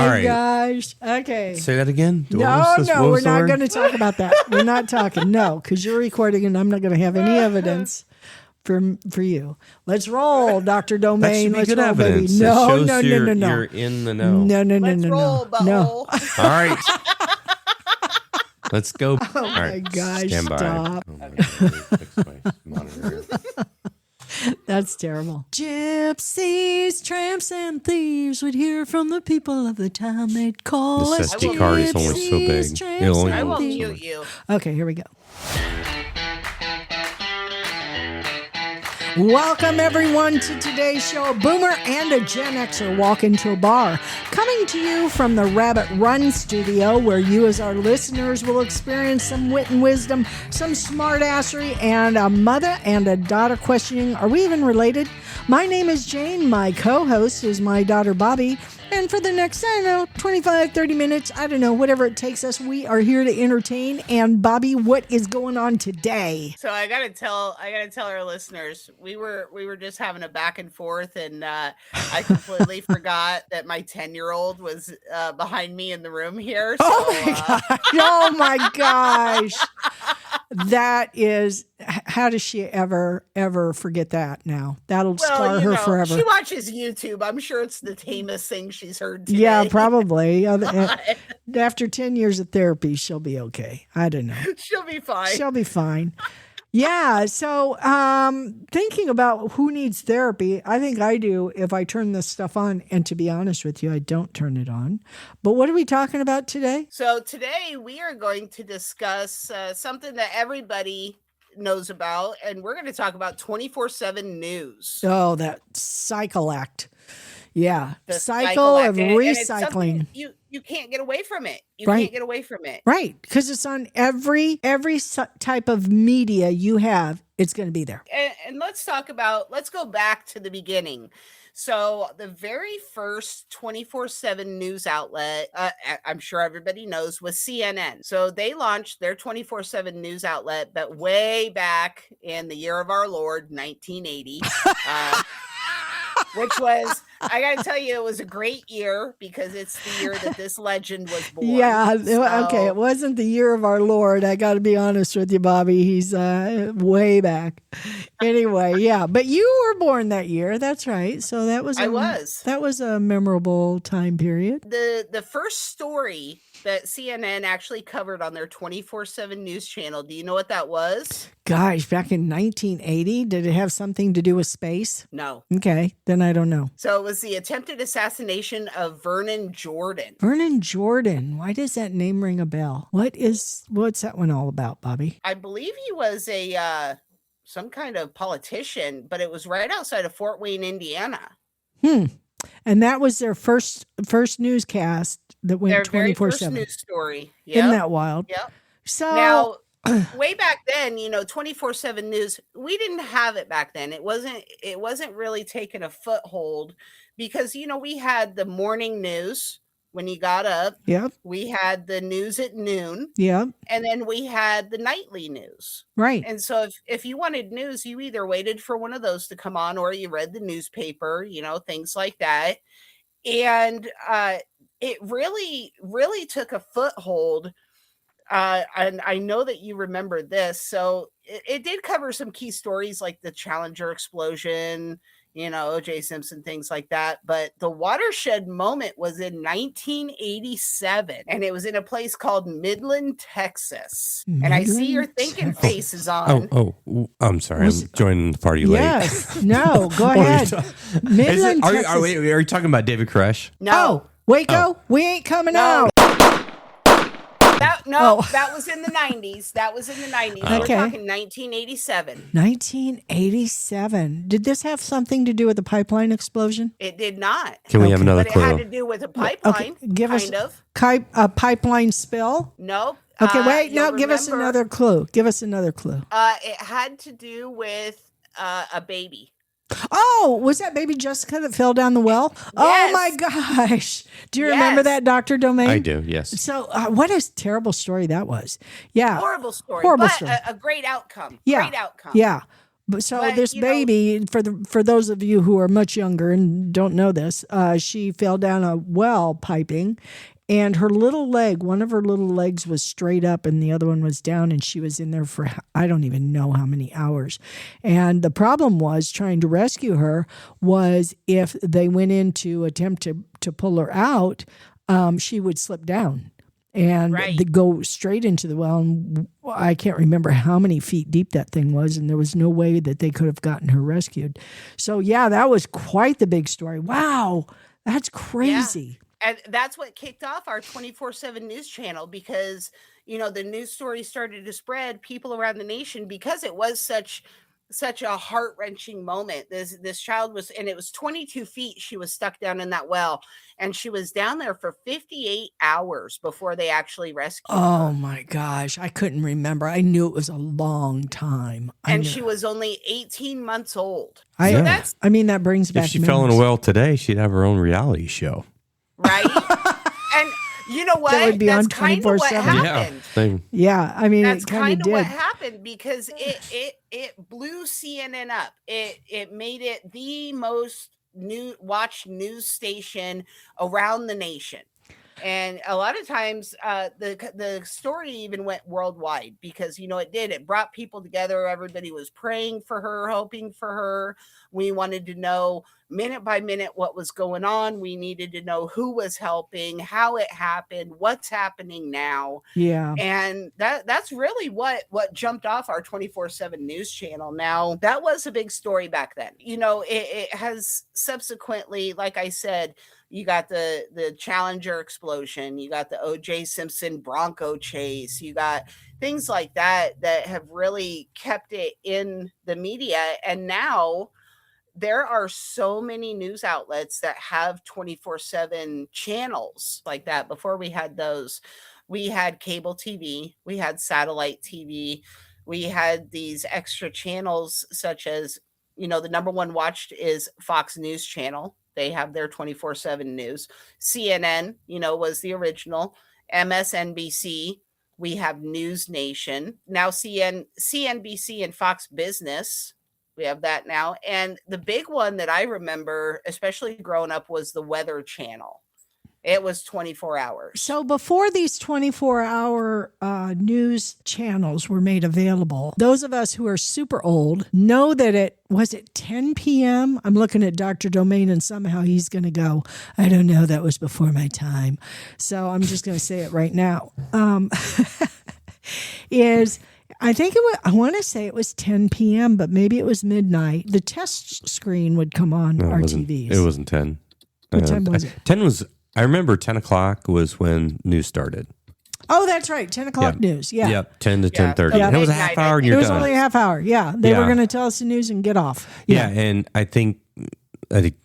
my gosh. Okay. Say that again. No, we're not going to talk about that. We're not talking. No, because you're recording and I'm not going to have any evidence for you. Let's roll, Dr. Domain. Let's roll, evidence. baby. No, no. You're in the know. No. Roll, no. All right. Let's go. Oh, my gosh. Stand by. Stop. Oh, my God. Fix my monitor. That's terrible. Gypsies, tramps, and thieves would hear from the people of the town. They'd call The us SD card is only so big. gypsies, tramps, Only I and will thieves. mute you. Okay, here we go. Welcome, everyone, to today's show. A boomer and a Gen Xer walk into a bar. Coming to you from the Rabbit Run studio, where you as our listeners will experience some wit and wisdom, some smartassery, and a mother and a daughter questioning, are we even related? My name is Jane. My co-host is my daughter, Bobby. And for the next, 25, 30 minutes, whatever it takes us, we are here to entertain. And Bobby, what is going on today? So I gotta tell our listeners, we were just having a back and forth, and I completely forgot that my 10-year-old was behind me in the room here. So, Oh my gosh. That is, how does she ever forget that now? That'll scar her forever. She watches YouTube. I'm sure it's the tamest thing she's heard today. Yeah, probably. After 10 years of therapy, she'll be okay. I don't know. She'll be fine. She'll be fine. Yeah. So thinking about who needs therapy, I think I do if I turn this stuff on. And to be honest with you, I don't turn it on. But what are we talking about today? So today we are going to discuss something that everybody knows about. And we're going to talk about 24/7 news. Oh, that cycle act. Yeah. The cycle of and recycling. You can't get away from it. You Right. can't get away from it. Right. Because it's on every type of media you have. It's going to be there. And let's go back to the beginning. So the very first 24/7 news outlet, I'm sure everybody knows, was CNN. So they launched their 24/7 news outlet, but way back in the year of our Lord, 1980. Which was, I got to tell you, it was a great year because it's the year that this legend was born. Yeah. Okay. It wasn't the year of our Lord. I got to be honest with you, Bobby. He's way back. Anyway, yeah. But you were born that year. That's right. So that was That was a memorable time period. The first story that CNN actually covered on their 24/7 news channel, do you know what that was? Gosh, back in 1980, did it have something to do with space? No. Okay, then I don't know. So it was the attempted assassination of Vernon Jordan. Vernon Jordan. Why does that name ring a bell? What's that one all about, Bobby? I believe he was a some kind of politician, but it was right outside of Fort Wayne, Indiana. And that was their first newscast that went 24/7. Their very first news story. Yep. Isn't that wild? Yep. So now, way back then, 24/7 news, we didn't have it back then. It wasn't really taking a foothold because, we had the morning news when you got up. Yep. We had the news at noon. Yep. And then we had the nightly news. Right. And so if you wanted news, you either waited for one of those to come on or you read the newspaper, things like that. And it really, really took a foothold. And I know that you remember this. So it did cover some key stories like the Challenger explosion, O.J. Simpson, things like that. But the watershed moment was in 1987, and it was in a place called Midland, Texas. And I see your thinking faces on. Oh, I'm sorry. I'm joining the party late. Yes. No, go ahead. Midland, Texas. Are you talking about David Koresh? No. Oh, Waco, we ain't coming out. That was in the 90s. Okay. We're talking 1987. 1987. Did this have something to do with the pipeline explosion? It did not. Can we have another But clue? it had to do with a pipeline. Okay, give us of. A pipeline spill? Nope. Okay, wait. No, give us remember, another clue. Give us another clue. It had to do with a baby. Oh, was that baby Jessica that fell down the well? Yes. Oh, my gosh. Do you remember that, Dr. Domain? I do, yes. So what a terrible story that was. Yeah. Horrible story. Horrible but story. A great outcome. Yeah. Great outcome. Yeah. So this baby, for those of you who are much younger and don't know this, she fell down a well piping, and her little leg, one of her little legs was straight up and the other one was down, and she was in there for I don't even know how many hours. And the problem was trying to rescue her was if they went in to attempt to pull her out, she would slip down and go straight into the well. And I can't remember how many feet deep that thing was, and there was no way that they could have gotten her rescued. So, yeah, that was quite the big story. Wow, that's crazy. Yeah. And that's what kicked off our 24/7 news channel because, the news story started to spread people around the nation because it was such a heart-wrenching moment. This child was, and it was 22 feet. She was stuck down in that well, and she was down there for 58 hours before they actually rescued her. Oh my gosh. I couldn't remember. I knew it was a long time. And she was only 18 months old. That brings back If she fell in a well today, she'd have her own reality show. Right? And you know what? That would be That's on kind of what 24/7. happened. Yeah. That's it kind of did. what happened because it blew CNN up. It made it the most watched news station around the nation. And a lot of times the story even went worldwide because, it did. It brought people together. Everybody was praying for her, hoping for her. We wanted to know minute by minute what was going on. We needed to know who was helping, how it happened, what's happening now. Yeah. And that's really what jumped off our 24/7 news channel. Now, that was a big story back then. It has subsequently, like I said, you got the Challenger explosion. You got the O.J. Simpson Bronco chase. You got things like that have really kept it in the media. And now there are so many news outlets that have 24/7 channels like that. Before we had those, we had cable TV, we had satellite TV, we had these extra channels such as, the number one watched is Fox News Channel. They have their 24/7 news. CNN, was the original. MSNBC. We have News Nation. Now CNBC and Fox Business. We have that now. And the big one that I remember, especially growing up, was the Weather Channel. It was 24 hours. So before these 24-hour news channels were made available, those of us who are super old know that it 10 p.m.? I'm looking at Dr. Domain and somehow he's going to go, I don't know, that was before my time. So I'm just going to say it right now. I want to say it was 10 p.m., but maybe it was midnight. The test screen would come on our TVs. It wasn't 10. What time was it? 10 was... I remember 10 o'clock was when news started. Oh, that's right. 10 o'clock news. Yeah. Yep. 10 to 10:30. Yeah. And it was a half hour and you're done. It was only a half hour. Yeah. They were going to tell us the news and get off. Yeah. And I think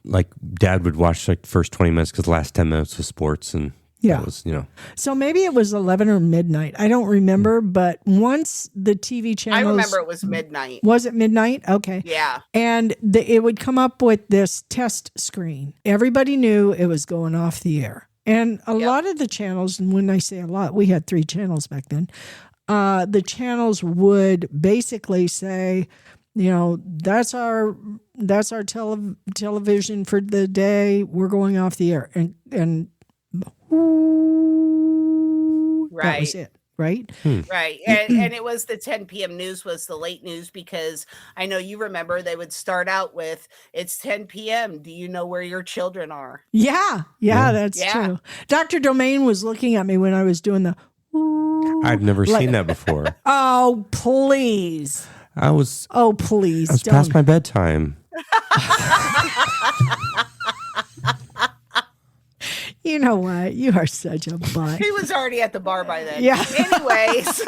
like Dad would watch like the first 20 minutes because the last 10 minutes was sports and that was, So maybe it was 11 or midnight. I don't remember, but once the TV channels... I remember it was midnight. Was it midnight? Okay. Yeah. And it would come up with this test screen. Everybody knew it was going off the air. And a lot of the channels, and when I say a lot, we had 3 channels back then, the channels would basically say, that's our television for the day. We're going off the air. And that was it, right? Right. And it was the 10 p.m. news was the late news because I know you remember they would start out with, it's 10 p.m. Do you know where your children are? Yeah, that's true. Dr. Domain was looking at me when I was doing the I've never seen that before. Oh, please. Please. I was past my bedtime. You know what? You are such a butt. He was already at the bar by then. Yeah. Anyways.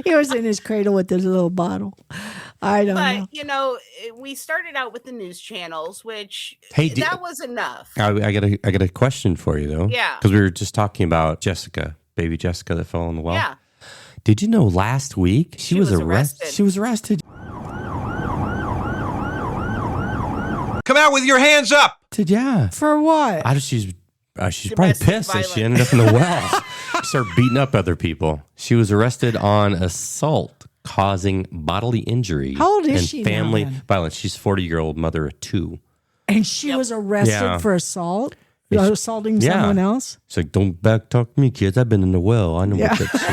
He was in his cradle with his little bottle. I don't know. We started out with the news channels, which that was enough. I got a question for you though. Yeah. Because we were just talking about baby Jessica that fell in the well. Yeah. Did you know last week she was arrested? She was arrested. Come out with your hands up. Yeah. For what? She's probably pissed that she ended up in the well. She started beating up other people. She was arrested on assault causing bodily injury How old is and she now, family then? violence. She's a 40-year-old mother of 2. And she was arrested Yeah. for assaulting someone else? It's like, don't backtalk me, kids. I've been in the well. I know what it's like.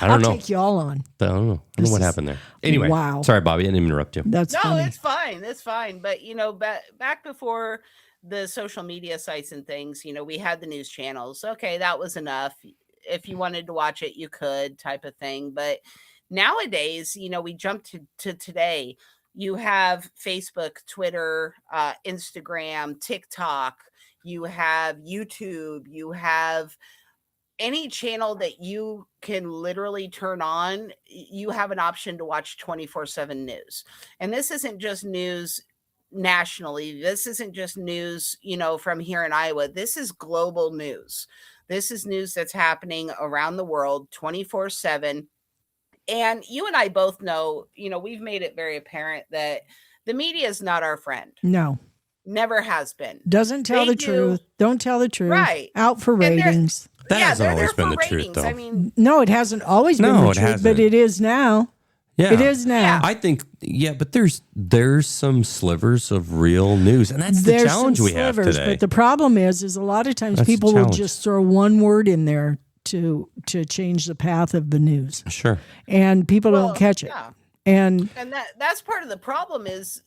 I don't know. I'll take y'all on. I don't know. I don't know what happened there. Anyway, wow. sorry, Bobby. I didn't interrupt you. That's No, funny. it's fine. It's fine. But, back before the social media sites and things, we had the news channels. Okay, that was enough. If you wanted to watch it, you could, type of thing. But nowadays, we jump to today. You have Facebook, Twitter, Instagram, TikTok. You have YouTube. You have any channel that you can literally turn on. You have an option to watch 24/7 news. And this isn't just news nationally. This isn't just news, from here in Iowa. This is global news. This is news that's happening around the world 24/7. And you and I both know, we've made it very apparent that the media is not our friend. No. Never has been. Doesn't tell They the truth. Don't tell the truth. Right. Out for And they're- ratings. That hasn't they're always there been for the truth, ratings. though. I mean, No, it hasn't always been No, the it truth, but hasn't. it is now. Yeah. It is now. I think, but there's some slivers of real news, and that's the There's challenge some we have slivers, today. but the problem is a lot of times That's the people will challenge. just throw one word in there to change the path of the news, Sure. and people Well, don't catch it. yeah. And And that's part of the problem is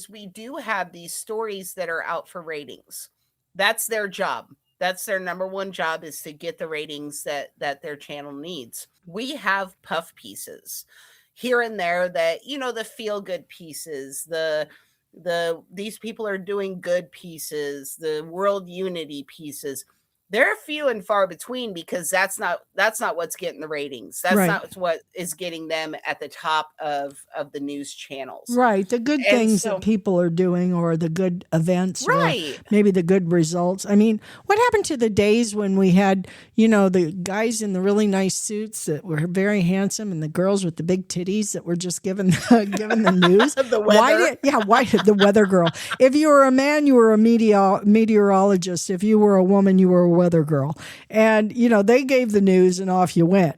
we do have these stories that are out for ratings. That's their job. That's their number one job, is to get the ratings that their channel needs. We have puff pieces here and there that, the feel good pieces, the these people are doing good pieces, the world unity pieces. They're few and far between, because that's not what's getting the ratings. That's Right. not what is getting them at the top of the news channels. right, the good And things so- that people are doing, or the good events, or Right. maybe the good results. I mean, what happened to the days when we had, the guys in the really nice suits that were very handsome, and the girls with the big titties that were just given the news? The Why weather. did the weather girl? If you were a man, you were a meteorologist. If you were a woman, you were a weather girl. And they gave the news, and off you went.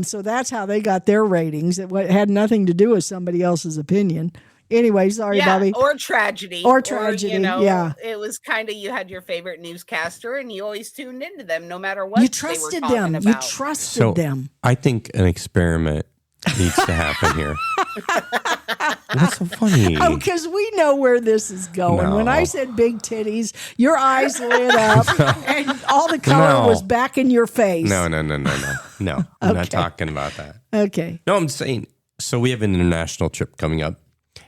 So that's how they got their ratings. It had nothing to do with somebody else's opinion. Anyway, sorry, Bobby. Or tragedy. Or tragedy, yeah. It was kind of, you had your favorite newscaster, and you always tuned into them no matter what You they trusted were talking them. about. You trusted So them. I think an experiment needs to happen here. What's so funny? Oh, because we know where this is going. No. When I said big titties, your eyes lit up, and all the color No. was back in your face. No. No, I'm not talking about that. Okay. No, I'm saying, so we have an international trip coming up,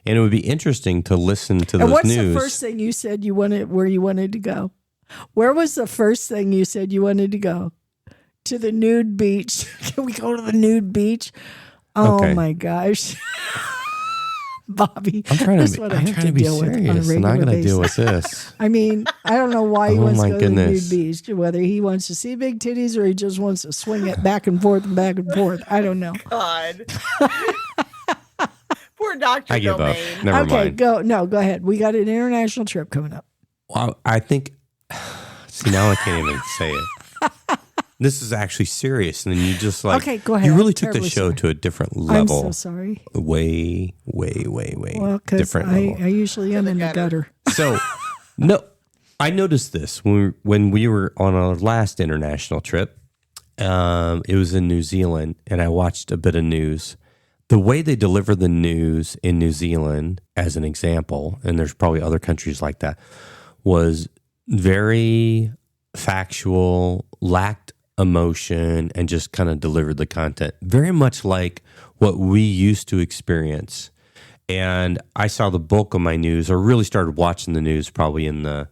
and it would be interesting to listen to And those what's news. the first thing you said where you wanted to go? Where was the first thing you said you wanted to go? To the nude beach. Can we go to the nude beach? Oh Okay. my gosh. Bobby, I'm trying this is to what be, I I'm have trying to to be deal with on a serious, and regular I got to basis. deal with this. I mean, I don't know why he Oh, wants my to go to the goodness. nude beach, whether he wants to see big titties or he just wants to swing it back and forth and back and forth. I don't know. God. Poor Dr. I give up. Domain. Never Okay, mind. go ahead. We got an international trip coming up. Well, I think. See, now I can't even say it. This is actually serious, and then you just Okay, go ahead. You really I'm took the terribly show sorry. to a different I'm level. so sorry. Way Well, because different I level. usually am in the gutter. So, no, I noticed this when we were on our last international trip. It was in New Zealand, and I watched a bit of news. The way they deliver the news in New Zealand, as an example, and there's probably other countries like that, was very factual, lacked emotion, and just kind of delivered the content very much like what we used to experience. And I saw the bulk of my news, or really started watching the news probably in the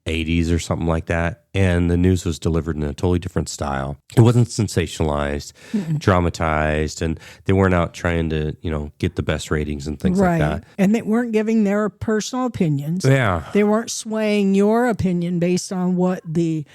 80s or something like that. And the news was delivered in a totally different style. It wasn't sensationalized, dramatized, and they weren't out trying to, get the best ratings and things like that. And they weren't giving their personal opinions. Yeah. They weren't swaying your opinion based on what the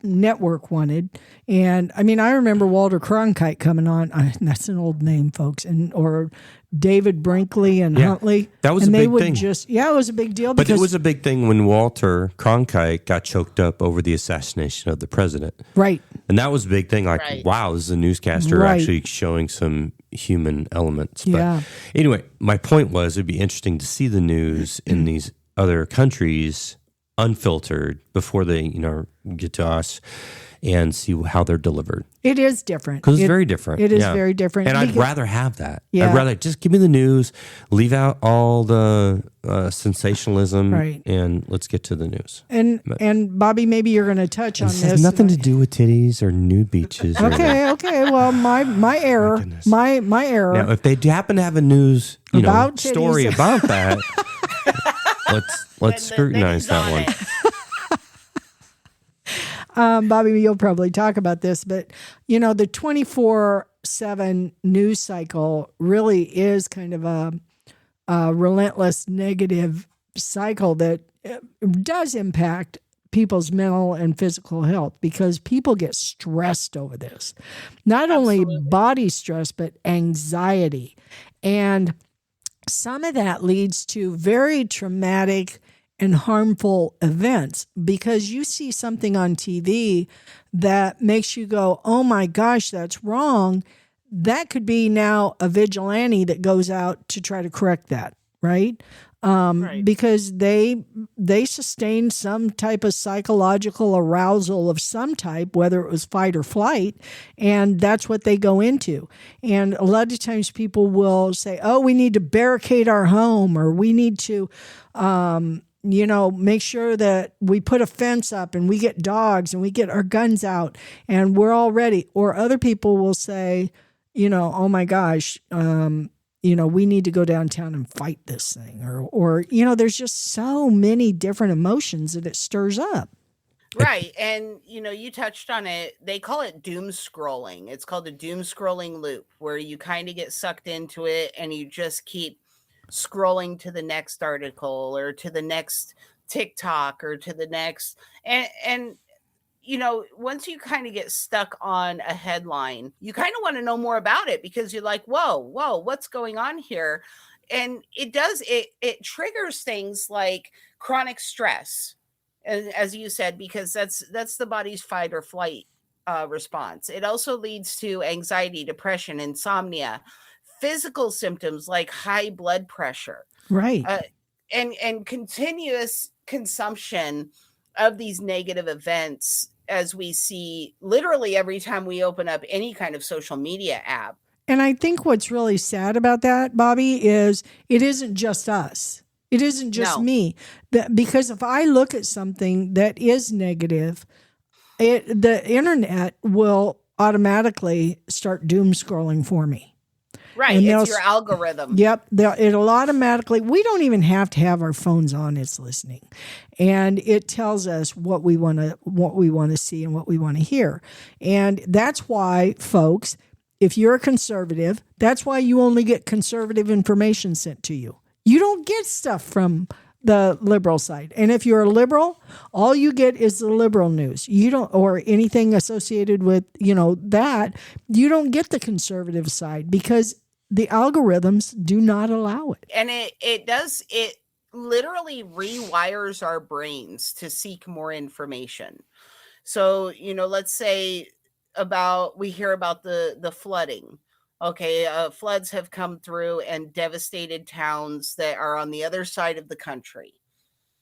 network wanted. And I mean, I remember Walter Cronkite coming on. That's an old name, folks, or David Brinkley and Huntley. That was and a they big would thing. it was a big deal. But because, it was a big thing when Walter Cronkite got choked up over the assassination of the president. right. And that was a big thing. Like, Right. wow, this is a newscaster Right. actually showing some human elements. But Yeah. anyway, my point was it'd be interesting to see the news in these other countries unfiltered before they, get to us and see how they're delivered. It is different. Because it's very different. It is very different. And I'd because- rather have that. Yeah. I'd rather just give me the news, leave out all the sensationalism, Right. and let's get to the news. And Bobby, maybe you're going to touch on This this. has nothing to do with titties or nude beaches. Or Okay. Well, my error. goodness. My error. Now, if they happen to have a news, About titties. story about that, let's Then scrutinize he's that on one. it. Bobby, you'll probably talk about this, but the 24/7 news cycle really is kind of a relentless negative cycle that does impact people's mental and physical health because people get stressed over this. Not only body stress, but anxiety. And some of that leads to very traumatic and harmful events because you see something on TV that makes you go, oh my gosh, that's wrong. That could be now a vigilante that goes out to try to correct that, right? Right. Because they sustained some type of psychological arousal of some type, whether it was fight or flight, and that's what they go into. And a lot of times people will say, oh, we need to barricade our home, or we need to make sure that we put a fence up and we get dogs and we get our guns out and we're all ready. Or other people will say, oh my gosh, we need to go downtown and fight this thing. Or there's just so many different emotions that it stirs up. Right. And, you touched on it. They call it doom scrolling. It's called the doom scrolling loop, where you kind of get sucked into it and you just keep scrolling to the next article or to the next TikTok or to the next. And once you kind of get stuck on a headline, you kind of want to know more about it because you're like, whoa, what's going on here? And it triggers things like chronic stress, as you said, because that's the body's fight or flight response. It also leads to anxiety, depression, insomnia, physical symptoms like high blood pressure, Right. And continuous consumption of these negative events, as we see literally every time we open up any kind of social media app. And I think what's really sad about that, Bobby, is it isn't just us. It isn't just me. Because if I look at something that is negative, the internet will automatically start doom scrolling for me. Right. And it's your algorithm. Yep. It'll automatically, we don't even have to have our phones on. It's listening. And it tells us what we want to see and what we want to hear. And that's why, folks, if you're a conservative, that's why you only get conservative information sent to you. You don't get stuff from the liberal side. And if you're a liberal, all you get is the liberal news. You don't, or anything associated with, that, you don't get the conservative side because the algorithms do not allow it. And it literally rewires our brains to seek more information. So, let's say we hear about the flooding. Okay, floods have come through and devastated towns that are on the other side of the country.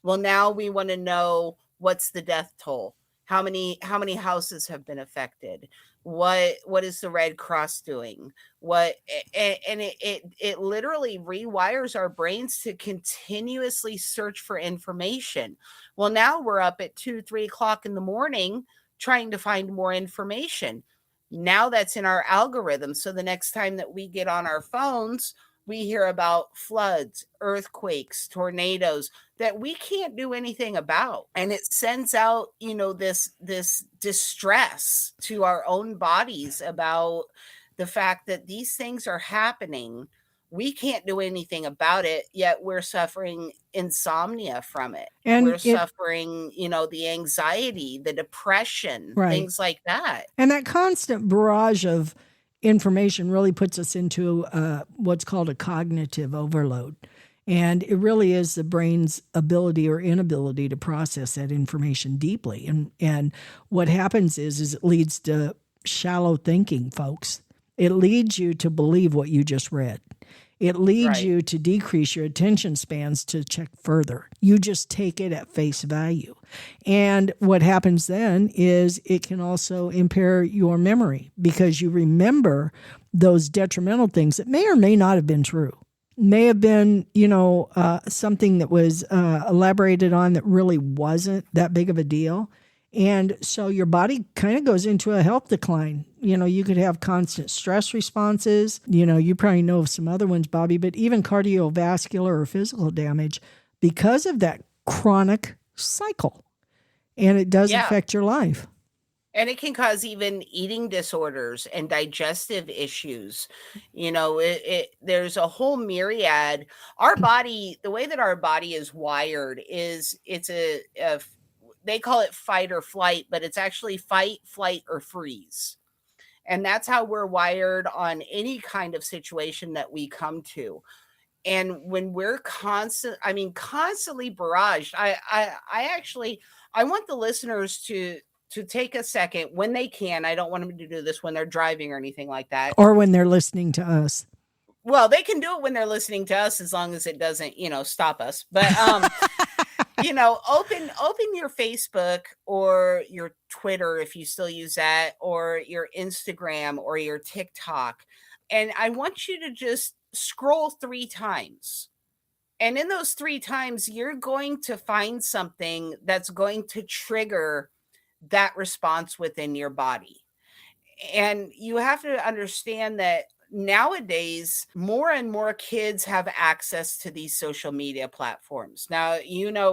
Well, now we want to know what's the death toll? How many houses have been affected? What is the Red Cross doing? It literally rewires our brains to continuously search for information. Well, now we're up at 2-3 o'clock in the morning trying to find more information. Now that's in our algorithm. So the next time that we get on our phones, we hear about floods, earthquakes, tornadoes that we can't do anything about. And it sends out, this distress to our own bodies about the fact that these things are happening. We can't do anything about it, yet we're suffering insomnia from it. And we're suffering, the anxiety, the depression, right, things like that. And that constant barrage of information really puts us into what's called a cognitive overload. And it really is the brain's ability or inability to process that information deeply. And what happens is it leads to shallow thinking, folks. It leads you to believe what you just read. It leads you to decrease your attention spans to check further. You just take it at face value. And what happens then is it can also impair your memory because you remember those detrimental things that may or may not have been true. May have been, something that was elaborated on that really wasn't that big of a deal. And so your body kind of goes into a health decline. You could have constant stress responses. You probably know of some other ones, Bobby, but even cardiovascular or physical damage because of that chronic cycle. And it does affect your life. And it can cause even eating disorders and digestive issues. There's a whole myriad. Our body, the way that our body is wired is it's they call it fight or flight, but it's actually fight, flight, or freeze. And that's how we're wired on any kind of situation that we come to. And when we're constantly barraged, I want the listeners to take a second when they can. I don't want them to do this when they're driving or anything like that. Or when they're listening to us. Well, they can do it when they're listening to us as long as it doesn't, stop us. But, open your Facebook or your Twitter, if you still use that, or your Instagram or your TikTok. And I want you to just scroll 3 times. And in those 3 times, you're going to find something that's going to trigger that response within your body. And you have to understand that nowadays, more and more kids have access to these social media platforms. Now,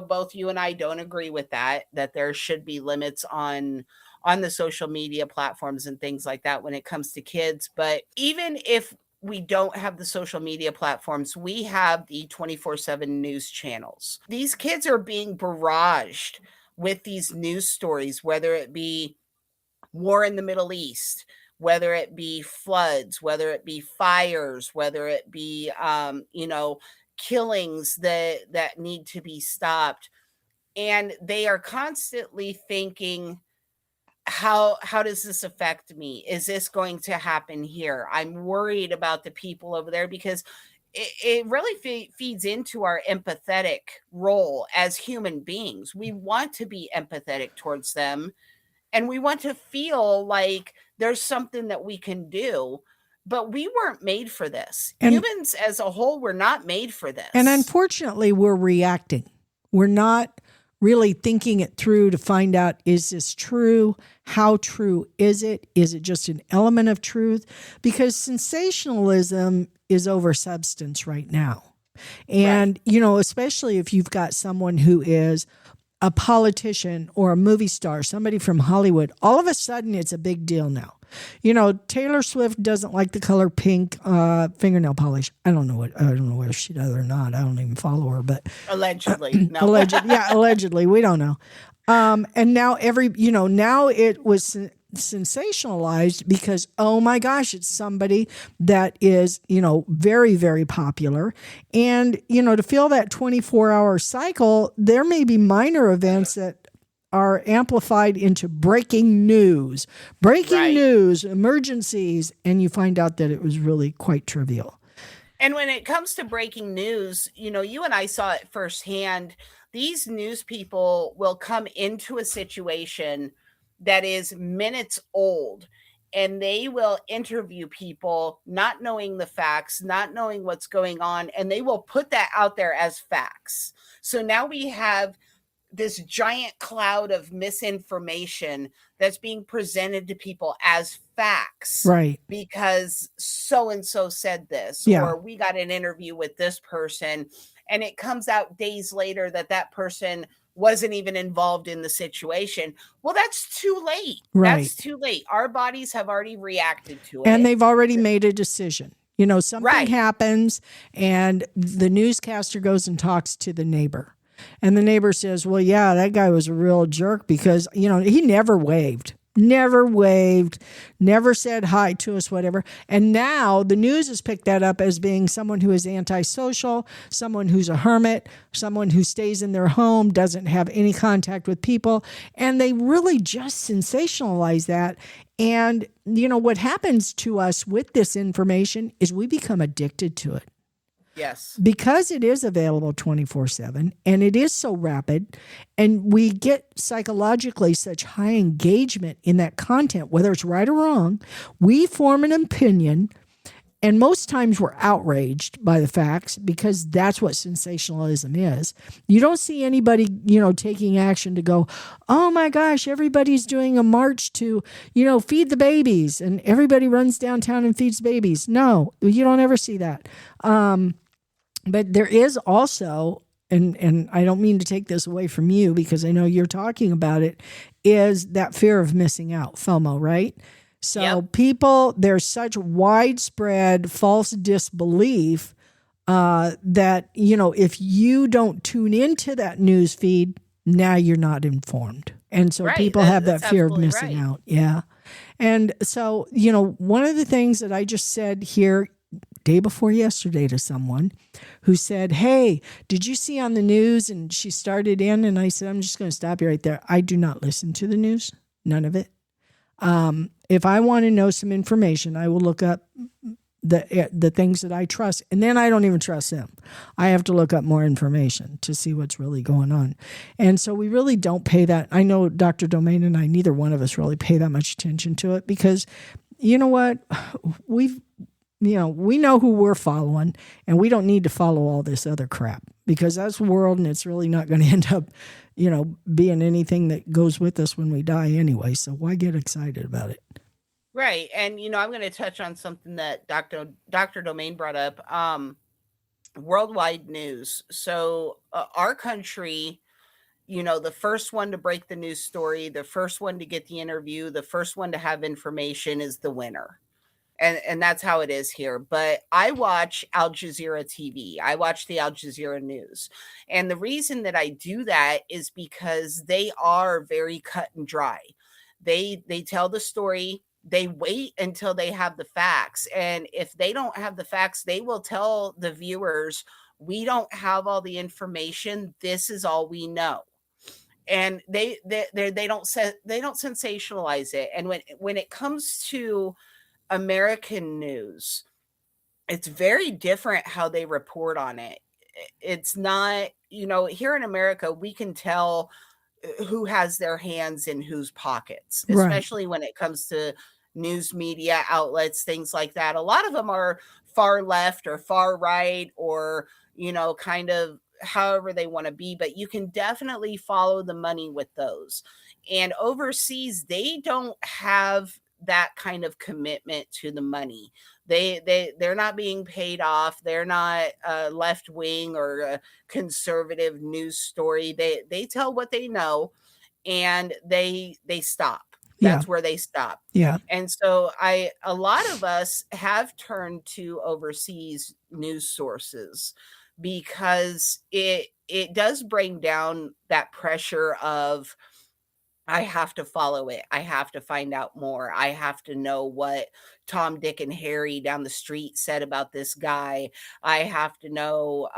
both you and I don't agree with that there should be limits on the social media platforms and things like that when it comes to kids. But even if we don't have the social media platforms, we have the 24/7 news channels. These kids are being barraged with these news stories, whether it be war in the Middle East, whether it be floods, whether it be fires, whether it be, killings that need to be stopped. And they are constantly thinking, how does this affect me? Is this going to happen here? I'm worried about the people over there because it really feeds into our empathetic role as human beings. We want to be empathetic towards them, and we want to feel like there's something that we can do, but we weren't made for this. And humans as a whole were not made for this. And unfortunately, we're reacting. We're not really thinking it through to find out, is this true? How true is it? Is it just an element of truth? Because sensationalism is over substance right now. And, especially if you've got someone who is a politician or a movie star, somebody from Hollywood, all of a sudden it's a big deal now. Taylor Swift doesn't like the color pink fingernail polish. I don't know whether she does or not. I don't even follow her, but allegedly, no. allegedly, we don't know. And now now it was sensationalized because, oh my gosh, it's somebody that is, very, very popular. And, to fill that 24-hour cycle, there may be minor events that are amplified into breaking news, emergencies, and you find out that it was really quite trivial. And when it comes to breaking news, you and I saw it firsthand. These news people will come into a situation that is minutes old, and they will interview people not knowing the facts, not knowing what's going on, and they will put that out there as facts. So now we have this giant cloud of misinformation that's being presented to people as facts. Right. Because so-and-so said this, or we got an interview with this person, and it comes out days later that person wasn't even involved in the situation. Well, that's too late. Right. That's too late. Our bodies have already reacted to it. And they've already made a decision. Something happens and the newscaster goes and talks to the neighbor. And the neighbor says, well, yeah, that guy was a real jerk because, he never waved. Never waved, never said hi to us, whatever. And now the news has picked that up as being someone who is antisocial, someone who's a hermit, someone who stays in their home, doesn't have any contact with people. And they really just sensationalize that. And, what happens to us with this information is we become addicted to it. Yes. Because it is available 24/7 and it is so rapid, and we get psychologically such high engagement in that content, whether it's right or wrong, we form an opinion, and most times we're outraged by the facts because that's what sensationalism is. You don't see anybody, taking action to go, oh my gosh, everybody's doing a march to, feed the babies, and everybody runs downtown and feeds babies. No, you don't ever see that. But there is also, and I don't mean to take this away from you because I know you're talking about it, is that fear of missing out, FOMO, right? So people, there's such widespread false disbelief that, if you don't tune into that news feed, now you're not informed. And so people have that fear of missing out. Yeah. And so, one of the things that I just said here day before yesterday to someone who said, hey, did you see on the news? And she started in, and I said, I'm just going to stop you right there. I do not listen to the news. None of it. If I want to know some information, I will look up the things that I trust, and then I don't even trust them. I have to look up more information to see what's really going on. And so we really don't pay that. I know Dr. Domain and I, neither one of us really pay that much attention to it because you know what? We know who we're following, and we don't need to follow all this other crap because that's the world, and it's really not going to end up, being anything that goes with us when we die anyway. So why get excited about it? Right. And, I'm going to touch on something that Dr. Domain brought up, worldwide news. So our country, the first one to break the news story, the first one to get the interview, the first one to have information is the winner. And that's how it is here. But I watch Al Jazeera TV. I watch the Al Jazeera news. And the reason that I do that is because they are very cut and dry. They tell the story. They wait until they have the facts. And if they don't have the facts, they will tell the viewers, we don't have all the information. This is all we know. And they don't sensationalize it. And when it comes to American news, it's very different how they report on it. It's not, here in America, we can tell who has their hands in whose pockets, especially when it comes to news media outlets, things like that. A lot of them are far left or far right or, kind of however they want to be, but you can definitely follow the money with those. And overseas, they don't have that kind of commitment to the money. They're not being paid off. They're not a left wing or a conservative news story. They tell what they know, and they stop. That's where they stop. Yeah. And so a lot of us have turned to overseas news sources because it does bring down that pressure of, I have to follow it. I have to find out more. I have to know what Tom, Dick, and Harry down the street said about this guy. I have to know,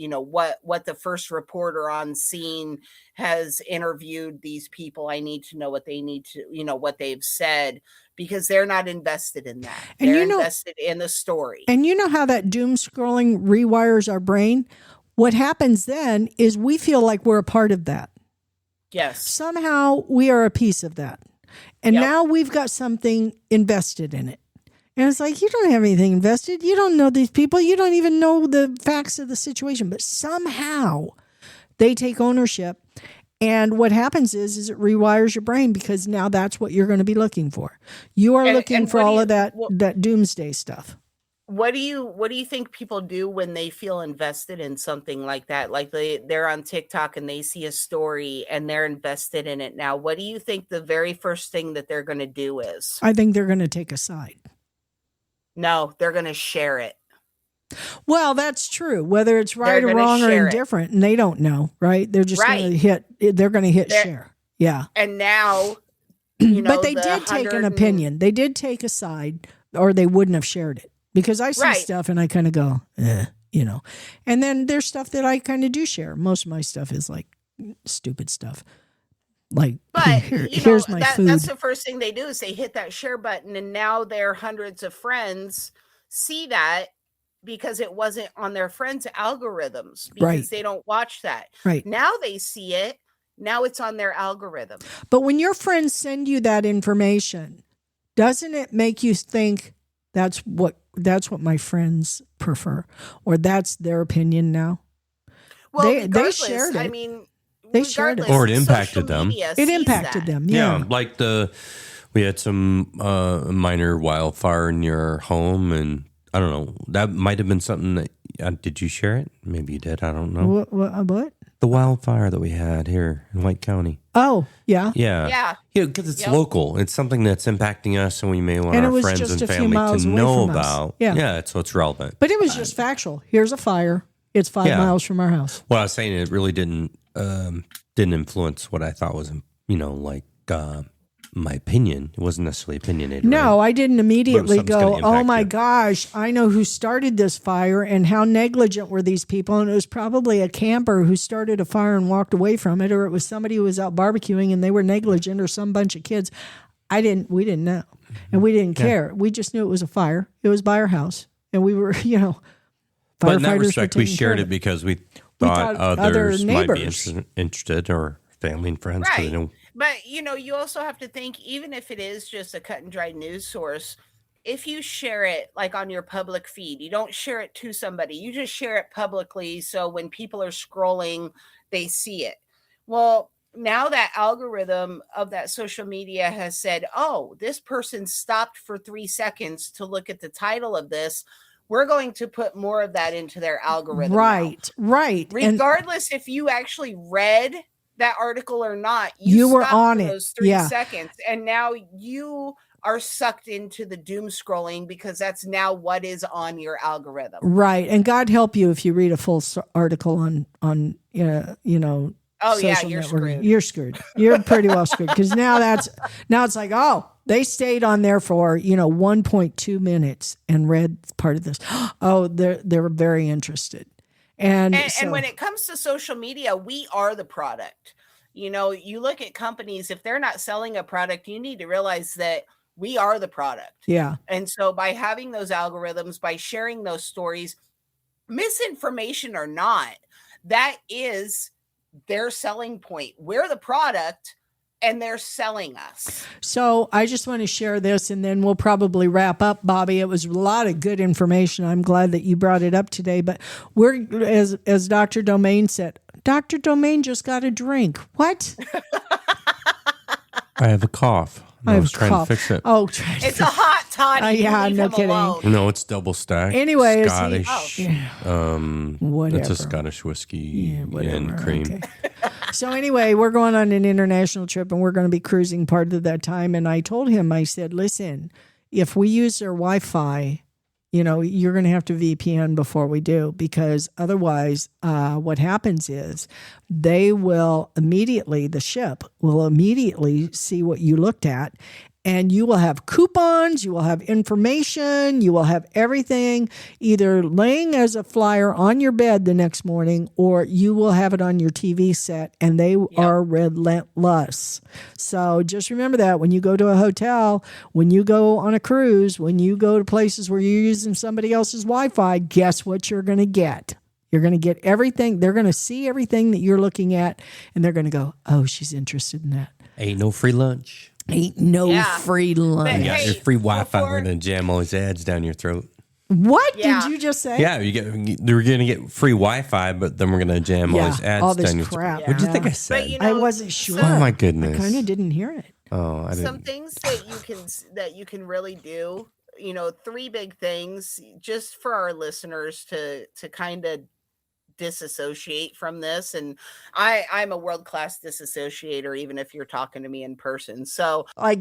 what the first reporter on scene has interviewed these people. I need to know what they need to, what they've said, because they're not invested in that. And they're invested in the story. And you know how that doom scrolling rewires our brain? What happens then is we feel like we're a part of that. Yes. Somehow we are a piece of that. And now we've got something invested in it. And it's like, you don't have anything invested. You don't know these people. You don't even know the facts of the situation. But somehow they take ownership. And what happens is it rewires your brain because now that's what you're going to be looking for. You are looking for all of that doomsday stuff. What do you think people do when they feel invested in something like that? Like they're on TikTok and they see a story and they're invested in it now. What do you think the very first thing that they're going to do is? I think they're going to take a side. No, they're going to share it. Well, that's true. Whether it's right or wrong or indifferent, and they don't know, right? They're just going to hit. They're going to hit share. Yeah. And now But they did take an opinion. They did take a side, or they wouldn't have shared it. Because I see stuff and I kind of go, And then there's stuff that I kind of do share. Most of my stuff is like stupid stuff. Like, here's my food. That's the first thing they do is they hit that share button, and now their hundreds of friends see that because it wasn't on their friends' algorithms because they don't watch that. Right. Now they see it. Now it's on their algorithm. But when your friends send you that information, doesn't it make you think that's what my friends prefer, or that's their opinion now? Well, they shared it. I mean, they shared it, or it impacted them. It impacted them. Yeah, like we had some minor wildfire near our home, and I don't know. That might have been something that did you share it? Maybe you did. I don't know. What? The wildfire that we had here in White County. Oh, yeah. Yeah. Because it's local. It's something that's impacting us, and we may want our friends and family to know about. Yeah. So it's relevant. But it was just factual. Here's a fire. It's 5 miles from our house. Well, I was saying it really didn't influence what I thought was, my opinion. It wasn't necessarily opinionated. No, right? I didn't immediately go, oh my gosh, I know who started this fire and how negligent were these people. And it was probably a camper who started a fire and walked away from it, or it was somebody who was out barbecuing and they were negligent, or some bunch of kids. We didn't know. And we didn't care. We just knew it was a fire. It was by our house. And we were, but in that respect, we shared it because we thought others might be interested, or family and friends. Right. But, you also have to think, even if it is just a cut and dry news source, if you share it like on your public feed, you don't share it to somebody, you just share it publicly. So when people are scrolling, they see it. Well, now that algorithm of that social media has said, oh, this person stopped for 3 seconds to look at the title of this. We're going to put more of that into their algorithm. Right. Regardless if you actually read that article or not, you were on it those 3 seconds, and now you are sucked into the doom scrolling because that's now what is on your algorithm. Right. And God help you if you read a full article on oh yeah, you're screwed. You're screwed. You're pretty well screwed, because now it's like, oh, they stayed on there for 1.2 minutes and read part of this. Oh, they're very interested. And when it comes to social media, we are the product. You look at companies, if they're not selling a product, you need to realize that we are the product. Yeah. And so by having those algorithms, by sharing those stories, misinformation or not, that is their selling point. We're the product, and they're selling us. So I just want to share this, and then we'll probably wrap up, Bobby. It was a lot of good information. I'm glad that you brought it up today. But we're, as Dr. Domain said, Dr. Domain just got a drink. What? I have a cough. I was trying to fix it. Oh, it's a hot toddy. Yeah, no kidding. Alone. No, it's double stacked. Anyway, Scottish. Whatever. It's a Scottish whiskey and cream. Okay. So anyway, we're going on an international trip, and we're going to be cruising part of that time. And I told him, I said, listen, if we use their Wi-Fi, you're going to have to VPN before we do, because otherwise what happens is the ship will immediately see what you looked at, and you will have coupons, you will have information, you will have everything either laying as a flyer on your bed the next morning, or you will have it on your TV set, and they are relentless. So just remember that when you go to a hotel, when you go on a cruise, when you go to places where you're using somebody else's Wi-Fi, guess what you're going to get? You're going to get everything. They're going to see everything that you're looking at, and they're going to go, oh, she's interested in that. Ain't no free lunch. Ain't no free lunch. You got your free Wi-Fi. We're going to jam all these ads down your throat. What did you just say? Yeah, we're going to get free Wi-Fi, but then we're going to jam all these ads down your throat. Yeah. What do you think I said? I wasn't sure. Oh my goodness! I kind of didn't hear it. Oh, I didn't. Some things that you can really do. 3 big things just for our listeners to kind of disassociate from this. And I'm a world-class disassociator, even if you're talking to me in person. So I'll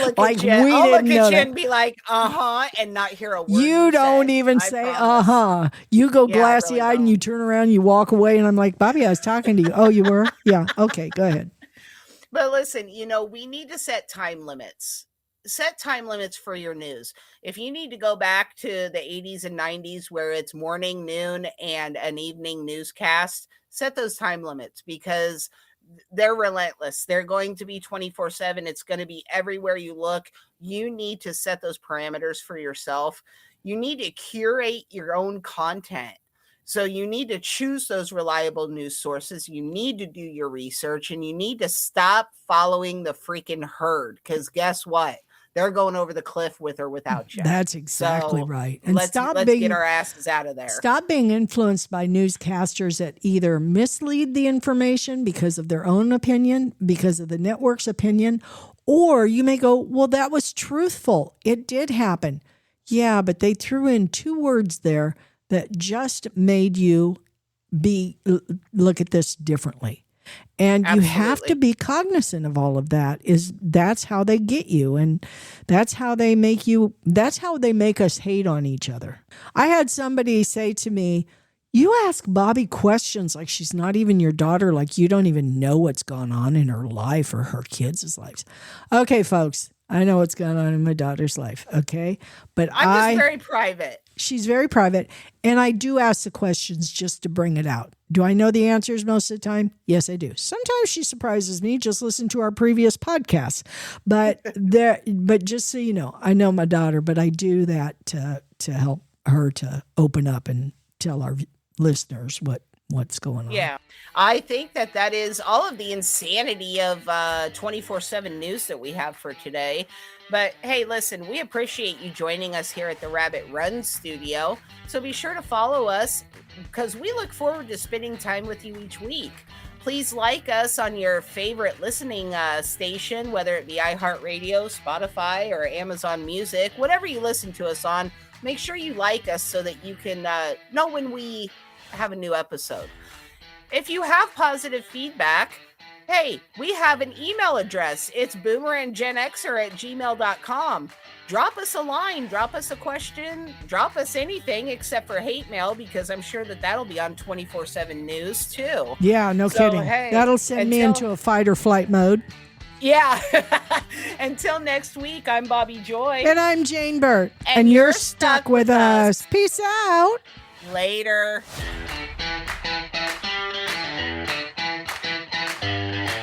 look at you and be like, and not hear a word. You don't even say You go glassy-eyed and you turn around, you walk away, and I'm like, Bobby, I was talking to you. Oh, you were? Yeah. Okay, go ahead. But listen, we need to set time limits. Set time limits for your news. If you need to go back to the 80s and 90s where it's morning, noon, and an evening newscast, set those time limits because they're relentless. They're going to be 24/7. It's going to be everywhere you look. You need to set those parameters for yourself. You need to curate your own content. So you need to choose those reliable news sources. You need to do your research, and you need to stop following the freaking herd, because guess what? They're going over the cliff with or without you. That's exactly right. And let's get our asses out of there. Stop being influenced by newscasters that either mislead the information because of their own opinion, because of the network's opinion, or you may go, well, that was truthful. It did happen. Yeah, but they threw in 2 words there that just made you look at this differently. And Absolutely. You have to be cognizant of all of that. That's how they get you, and that's how they make us hate on each other. I had somebody say to me, you ask Bobby questions like she's not even your daughter, like you don't even know what's gone on in her life or her kids' lives. Okay, folks, I know what's going on in my daughter's life, okay? But I'm just very private. She's very private, and I do ask the questions just to bring it out. Do I know the answers most of the time? Yes, I do. Sometimes she surprises me. Just listen to our previous podcasts. But just so you know, I know my daughter, but I do that to help her to open up and tell our listeners what's going on. Yeah, I think that is all of the insanity of 24/7 news that we have for today. But hey, listen, we appreciate you joining us here at the Rabbit Run Studio. So be sure to follow us because we look forward to spending time with you each week. Please like us on your favorite listening station, whether it be iHeartRadio, Spotify, or Amazon Music, whatever you listen to us on. Make sure you like us so that you can know when we have a new episode. If you have positive feedback, hey, we have an email address. It's boomerandgenxer@gmail.com. Drop us a line, drop us a question, drop us anything except for hate mail, because I'm sure that'll be on 24/7 news too. Yeah, no kidding. Hey, that'll send me into a fight or flight mode. Yeah. Until next week, I'm Bobby Joy. And I'm Jane Burt. And you're stuck with us. Peace out. Later.